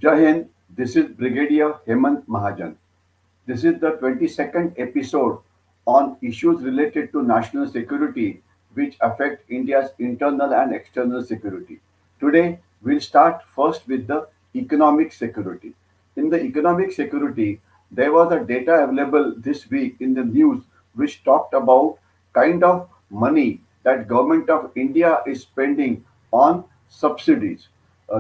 Jai Hind, this is Brigadier Hemant Mahajan. This is the 22nd episode on issues related to national security which affect India's internal and external security. Today, we'll start first with the economic security. In the economic security, there was a data available this week in the news which talked about kind of money that government of India is spending on subsidies.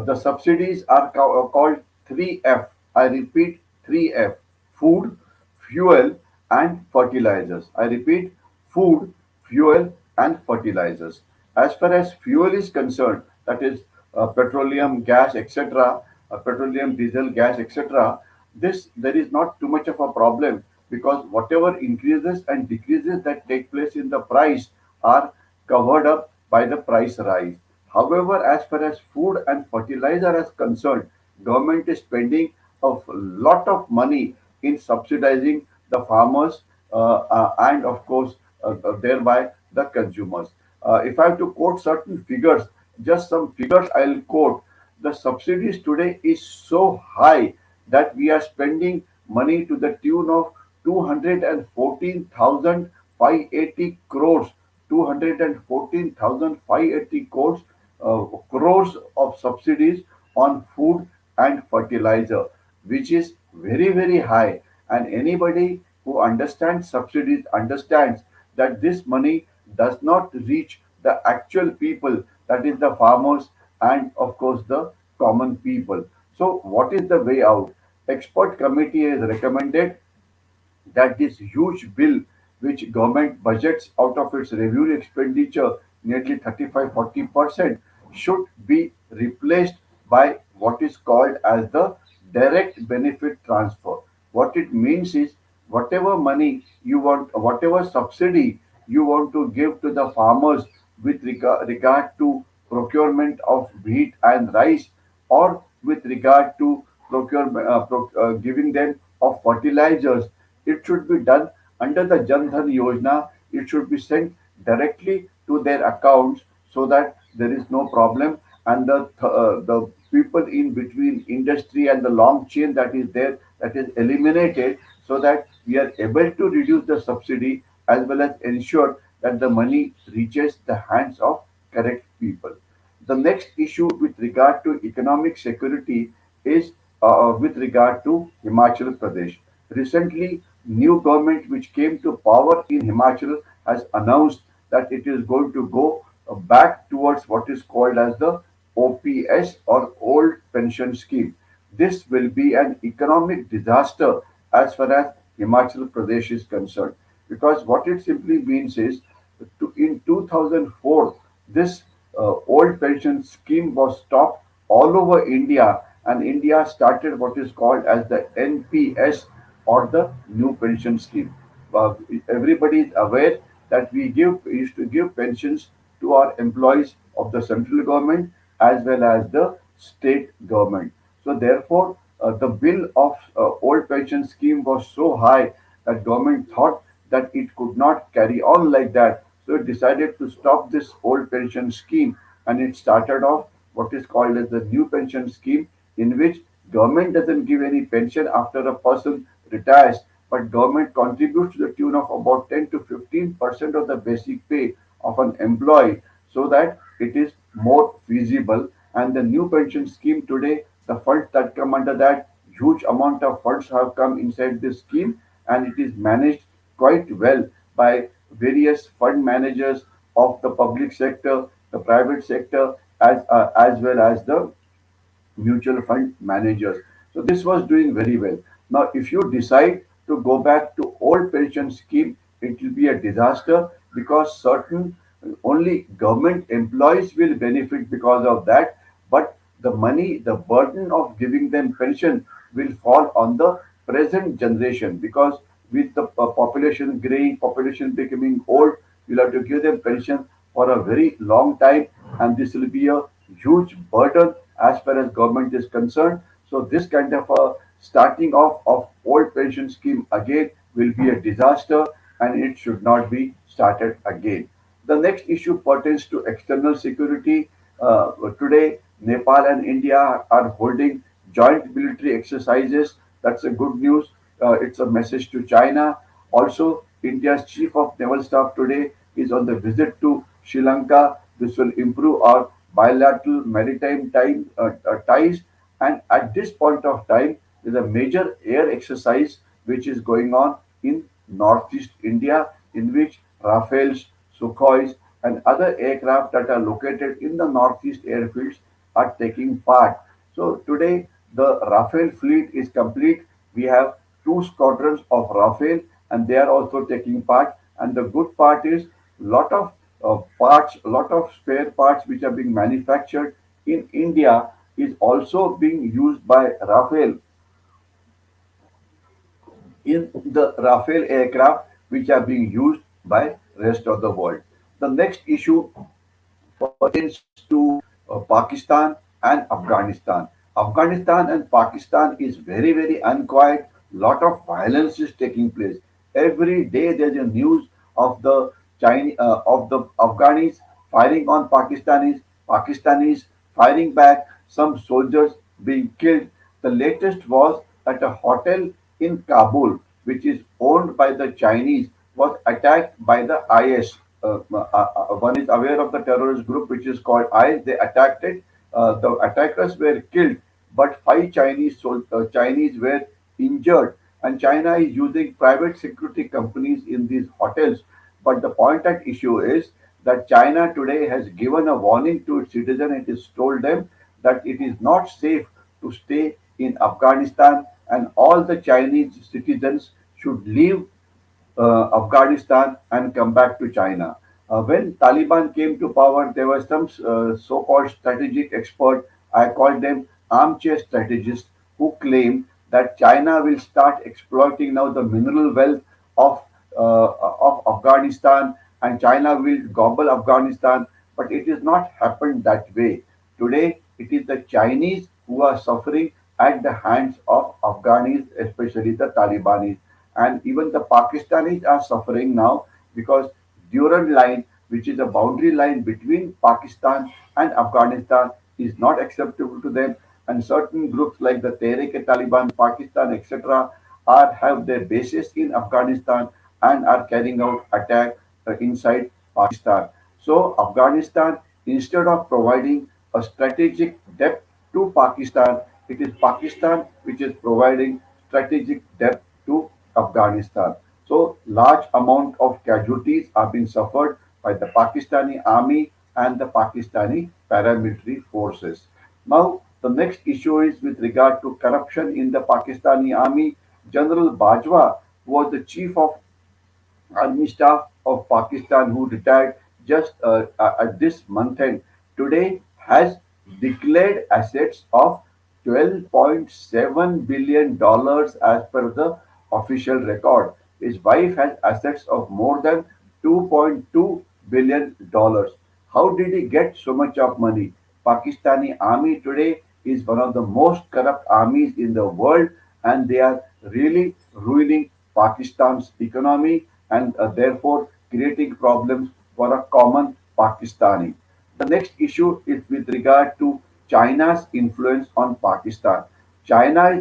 The subsidies are called 3F. I repeat 3F: food, fuel, and fertilizers. I repeat: food, fuel, and fertilizers. As far as fuel is concerned, that is petroleum, gas, etc., petroleum, diesel, gas, etc., this there is not too much of a problem because whatever increases and decreases that take place in the price are covered up by the price rise. However, as far as food and fertilizer is concerned, government is spending a lot of money in subsidizing the farmers and of course thereby the consumers. If I have to quote certain figures, just some figures I'll quote. The subsidies today is so high that we are spending money to the tune of 214,580 crores. 214,580 crores of subsidies on food and fertilizer, which is very, very high. And anybody who understands subsidies understands that this money does not reach the actual people, that is, the farmers and, of course, the common people. So, what is the way out? Expert committee has recommended that this huge bill which government budgets out of its revenue expenditure nearly 35-40% should be replaced by what is called as the direct benefit transfer. What it means is whatever money you want, whatever subsidy you want to give to the farmers with regard to procurement of wheat and rice, or with regard to giving them of fertilizers, it should be done under the Jan Dhan Yojana. It should be sent directly to their accounts so that there is no problem, and the people in between industry and the long chain that is there, that is eliminated, so that we are able to reduce the subsidy as well as ensure that the money reaches the hands of correct people. The next issue with regard to economic security is with regard to Himachal Pradesh. Recently, new government which came to power in Himachal has announced that it is going to go back towards what is called as the OPS, or Old Pension Scheme. This will be an economic disaster as far as Himachal Pradesh is concerned, because what it simply means is in 2004 this old pension scheme was stopped all over India, and India started what is called as the NPS, or the new pension scheme. Uh, Everybody is aware that we used to give pensions to our employees of the central government as well as the state government. So therefore, the bill of old pension scheme was so high that government thought that it could not carry on like that. So it decided to stop this old pension scheme, and it started off what is called as the new pension scheme, in which government doesn't give any pension after a person retires, but government contributes to the tune of about 10 to 15% of the basic pay of an employee, so that it is more feasible. And the new pension scheme today, the funds that come under that, huge amount of funds have come inside this scheme, and it is managed quite well by various fund managers of the public sector, the private sector, as well as the mutual fund managers. So this was doing very well. Now, if you decide to go back to old pension scheme, it will be a disaster, because certain only government employees will benefit because of that, but the money, the burden of giving them pension will fall on the present generation, because with the population graying, population becoming old, you'll have to give them pension for a very long time, and this will be a huge burden as far as government is concerned. So this kind of a starting off of old pension scheme again will be a disaster, and it should not be started again. The next issue pertains to external security. Today, Nepal and India are holding joint military exercises. That's a good news. It's a message to China. Also, India's chief of naval staff today is on the visit to Sri Lanka. This will improve our bilateral maritime ties. And at this point of time, there's a major air exercise which is going on in northeast India, in which Rafales, Sukhois, and other aircraft that are located in the northeast airfields are taking part. So today the Rafale fleet is complete. We have two squadrons of Rafale, and they are also taking part. And the good part is lot of parts, lot of spare parts which are being manufactured in India is also being used by Rafale in the Rafale aircraft which are being used by rest of the world. The next issue pertains to Pakistan and Afghanistan. Afghanistan and Pakistan is very, very unquiet. Lot of violence is taking place. Every day there's a news of the Chinese, of the Afghanis firing on Pakistanis, Pakistanis firing back, some soldiers being killed. The latest was at a hotel in Kabul, which is owned by the Chinese, was attacked by the IS. One is aware of the terrorist group which is called IS. They attacked it. The attackers were killed, but five Chinese were injured. And China is using private security companies in these hotels. But the point at issue is that China today has given a warning to its citizens. It has told them that it is not safe to stay in Afghanistan, and all the Chinese citizens should leave Afghanistan and come back to China. When Taliban came to power, there were some so-called strategic experts. I call them armchair strategists who claim that China will start exploiting now the mineral wealth of of Afghanistan, and China will gobble Afghanistan. But it has not happened that way. Today, it is the Chinese who are suffering at the hands of Afghanis, especially the Talibanis. And even the Pakistanis are suffering now because Durand line, which is a boundary line between Pakistan and Afghanistan, is not acceptable to them. And certain groups like the Tehrik-e-Taliban Pakistan, etc., are have their bases in Afghanistan and are carrying out attack inside Pakistan. So Afghanistan, instead of providing a strategic depth to Pakistan, it is Pakistan which is providing strategic depth to Afghanistan. So large amount of casualties are being suffered by the Pakistani army and the Pakistani paramilitary forces. Now, the next issue is with regard to corruption in the Pakistani army. General Bajwa was the chief of Army Staff of Pakistan who retired just at this month end today has declared assets of $12.7 billion as per the official record. His wife has assets of more than $2.2 billion. How did he get so much of money? Pakistani army today is one of the most corrupt armies in the world, and they are really ruining Pakistan's economy and therefore creating problems for a common Pakistani. The next issue is with regard to China's influence on Pakistan. China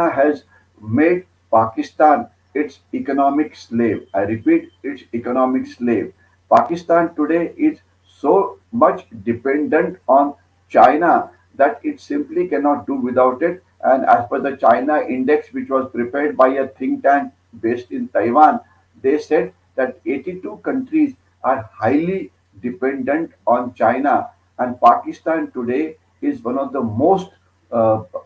has made Pakistan its economic slave. I repeat, its economic slave. Pakistan today is so much dependent on China that it simply cannot do without it. And as per the China index, which was prepared by a think tank based in Taiwan, they said that 82 countries are highly dependent on China, and Pakistan today is one of the most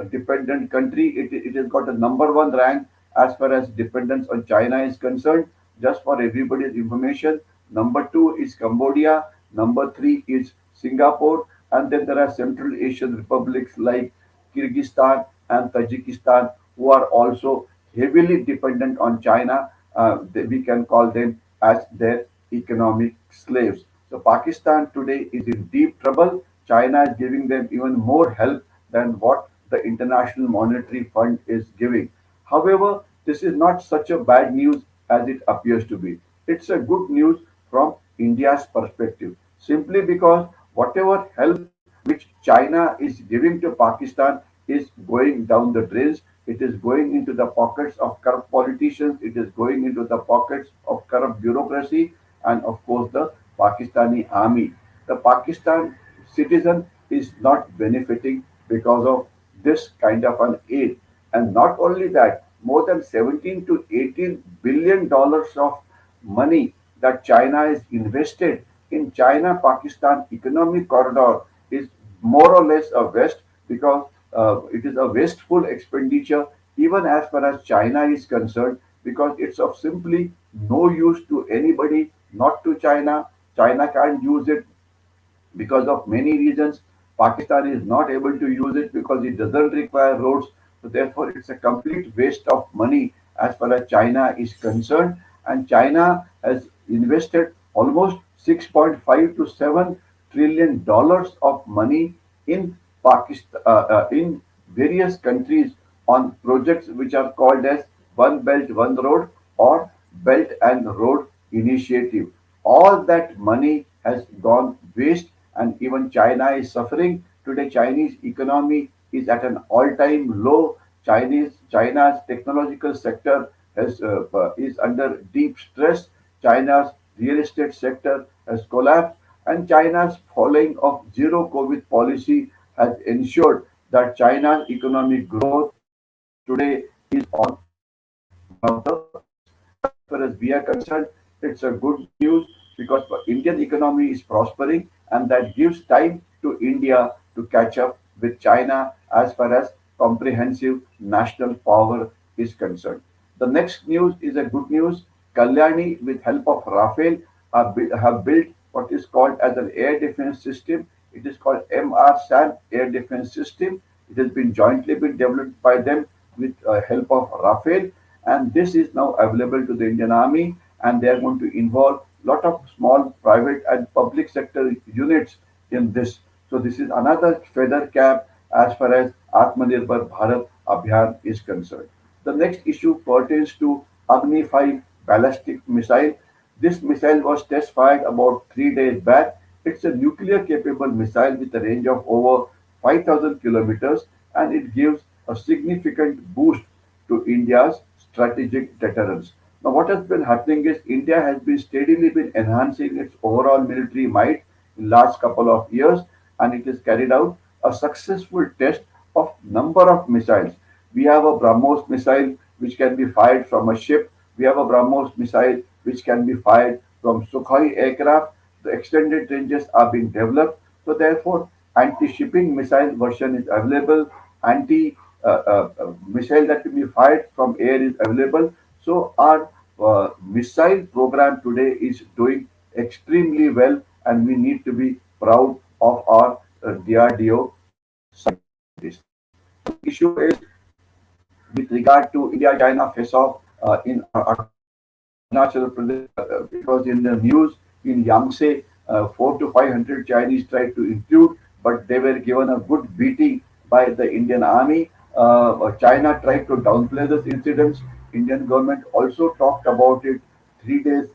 dependent country. It has got a number one rank as far as dependence on China is concerned. Just for everybody's information, number two is Cambodia, number three is Singapore, and then there are Central Asian republics like Kyrgyzstan and Tajikistan who are also heavily dependent on China. We can call them as their economic slaves. So Pakistan today is in deep trouble. China is giving them even more help than what the International Monetary Fund is giving. However, this is not such a bad news as it appears to be. It's a good news from India's perspective, simply because whatever help which China is giving to Pakistan is going down the drains. It is going into the pockets of corrupt politicians. It is going into the pockets of corrupt bureaucracy, and of course the Pakistani army. The Pakistan citizen is not benefiting because of this kind of an aid. And not only that, more than 17 to 18 billion dollars of money that China is invested in China Pakistan economic corridor is more or less a waste because it is a wasteful expenditure even as far as China is concerned because it's of simply no use to anybody, not to China. China can't use it because of many reasons. Pakistan is not able to use it because it doesn't require roads. So therefore, it's a complete waste of money as far as China is concerned. And China has invested almost 6.5 to 7 trillion dollars of money in Pakistan, in various countries on projects which are called as One Belt, One Road or Belt and Road Initiative. All that money has gone waste, and even China is suffering. Today, Chinese economy is at an all-time low. China's technological sector is under deep stress. China's real estate sector has collapsed, and China's following of zero COVID policy has ensured that China's economic growth today is on one of the lowest. As far as we are concerned, it's a good news because the Indian economy is prospering and that gives time to India to catch up with China as far as comprehensive national power is concerned. The next news is a good news. Kalyani, with help of Rafael, have built what is called as an air defense system. It is called MRSAM air defense system. It has been jointly been developed by them with help of Rafael, and this is now available to the Indian Army, and they are going to involve lot of small private and public sector units in this. So this is another feather cap as far as Atmanirbhar Bharat Abhiyan is concerned. The next issue pertains to Agni 5 ballistic missile. This missile was test fired about 3 days back. It's a nuclear capable missile with a range of over 5,000 kilometers, and it gives a significant boost to India's strategic deterrence. Now, what has been happening is India has been steadily been enhancing its overall military might in last couple of years, and it has carried out a successful test of number of missiles. We have a BrahMos missile which can be fired from a ship. We have a BrahMos missile which can be fired from Sukhoi aircraft. The extended ranges are being developed. So therefore, anti-shipping missile version is available. Anti missile that can be fired from air is available. So our missile program today is doing extremely well, and we need to be proud of our DRDO scientists. The next issue is with regard to India-China face-off in Arunachal Pradesh, because in the news in Yangtze, 4 to 500 Chinese tried to intrude, but they were given a good beating by the Indian army. China tried to downplay this incidents. Indian government also talked about it 3 days,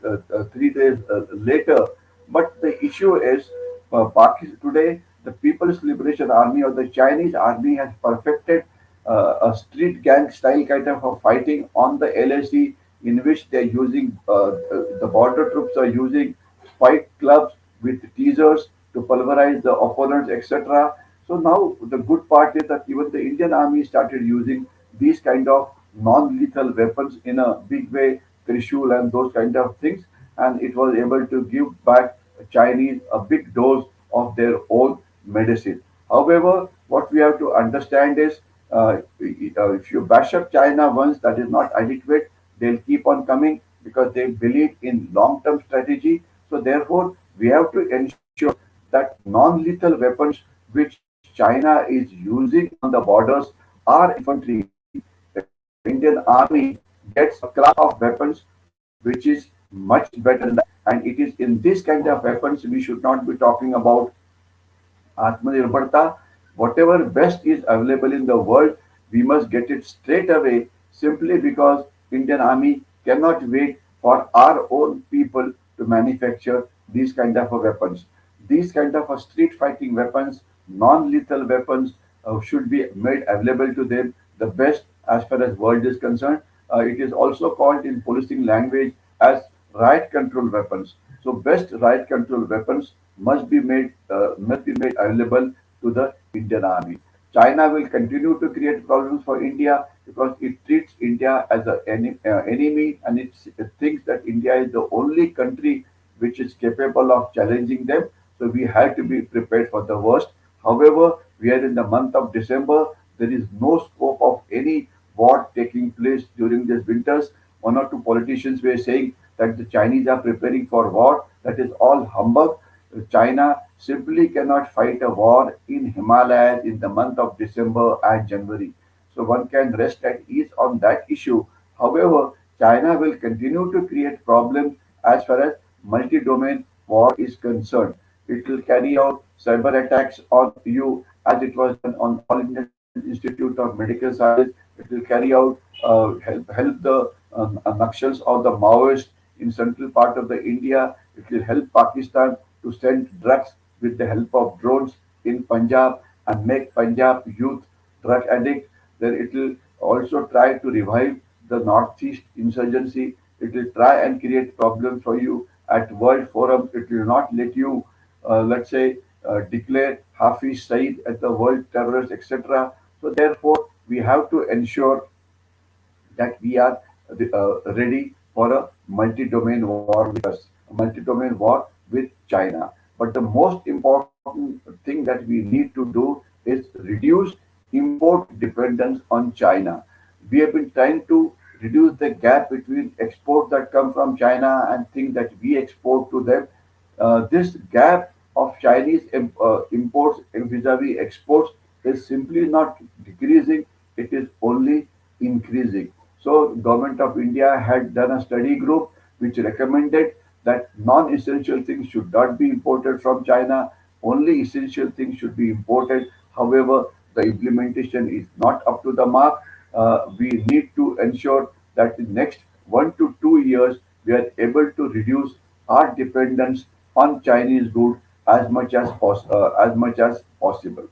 3 days later. But the issue is, Pakistan today, the People's Liberation Army or the Chinese army has perfected a street gang style kind of a fighting on the LAC, in which they're using the border troops are using spike clubs with teasers to pulverize the opponents, etc. So now the good part is that even the Indian army started using these kind of non-lethal weapons in a big way, Trishul and those kind of things, and it was able to give back Chinese a big dose of their own medicine. However, what we have to understand is if you bash up China once, that is not adequate. They'll keep on coming because they believe in long-term strategy. So therefore, we have to ensure that non-lethal weapons which China is using on the borders are infantry. The Indian Army gets a class of weapons which is much better than that. And it is in this kind of weapons we should not be talking about Atmanirbharta. Whatever best is available in the world, we must get it straight away simply because Indian Army cannot wait for our own people to manufacture these kind of weapons. These kind of street fighting weapons, non-lethal weapons should be made available to them the best as far as world is concerned. It is also called in policing language as riot control weapons. So best riot control weapons must be made available to the Indian Army. China will continue to create problems for India because it treats India as an enemy, and it thinks that India is the only country which is capable of challenging them. So we have to be prepared for the worst. However, we are in the month of December. There is no scope of any war taking place during these winters. One or two politicians were saying that the Chinese are preparing for war. That is all humbug. China simply cannot fight a war in Himalayas in the month of December and January. So one can rest at ease on that issue. However, China will continue to create problems as far as multi-domain war is concerned. It will carry out cyber attacks on you as it was done on All Indian Institute of Medical Sciences. It will carry out help the Nakshals or the Maoists in central part of the India. It will help Pakistan to send drugs with the help of drones in Punjab and make Punjab youth drug addict. Then it will also try to revive the Northeast insurgency. It will try and create problems for you at world forums. It will not let you, let's say, declare Hafiz Saeed as the world terrorist, etc. So therefore, we have to ensure that we are ready for a multi-domain war with us, a multi-domain war with China. But the most important thing that we need to do is reduce import dependence on China. We have been trying to reduce the gap between exports that come from China and things that we export to them. This gap of Chinese imports vis-a-vis exports is simply not decreasing; it is only increasing. So, Government of India had done a study group which recommended that non-essential things should not be imported from China. Only essential things should be imported. However, the implementation is not up to the mark. We need to ensure that in next 1 to 2 years we are able to reduce our dependence on Chinese goods as much as possible.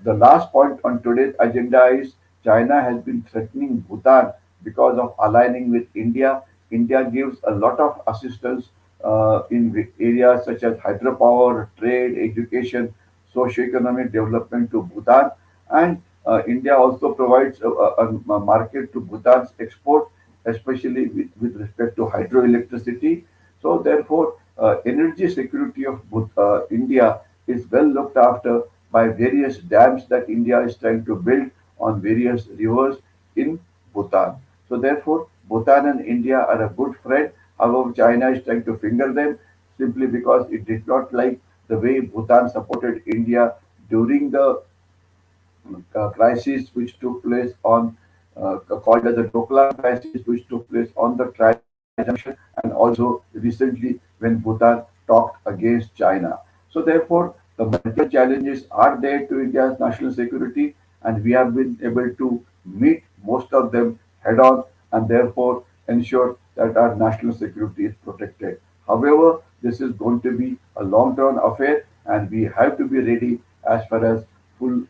The last point on today's agenda is China has been threatening Bhutan because of aligning with India. India gives a lot of assistance in areas such as hydropower, trade, education, socio-economic development to Bhutan, and India also provides a market to Bhutan's export, especially with respect to hydroelectricity. So therefore, energy security of India is well looked after by various dams that India is trying to build on various rivers in Bhutan. So therefore, Bhutan and India are a good friend. However, China is trying to finger them simply because it did not like the way Bhutan supported India during the crisis which took place on called as the Doklam crisis, which took place on the Tri Junction, and also recently when Bhutan talked against China. So therefore, the multiple challenges are there to India's national security, and we have been able to meet most of them head on, and therefore ensure that our national security is protected. However, this is going to be a long-term affair, and we have to be ready as far as full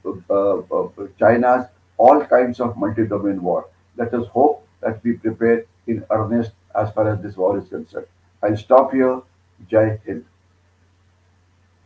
China's all kinds of multi-domain war. Let us hope that we prepare in earnest as far as this war is concerned. I'll stop here. Jai Hind.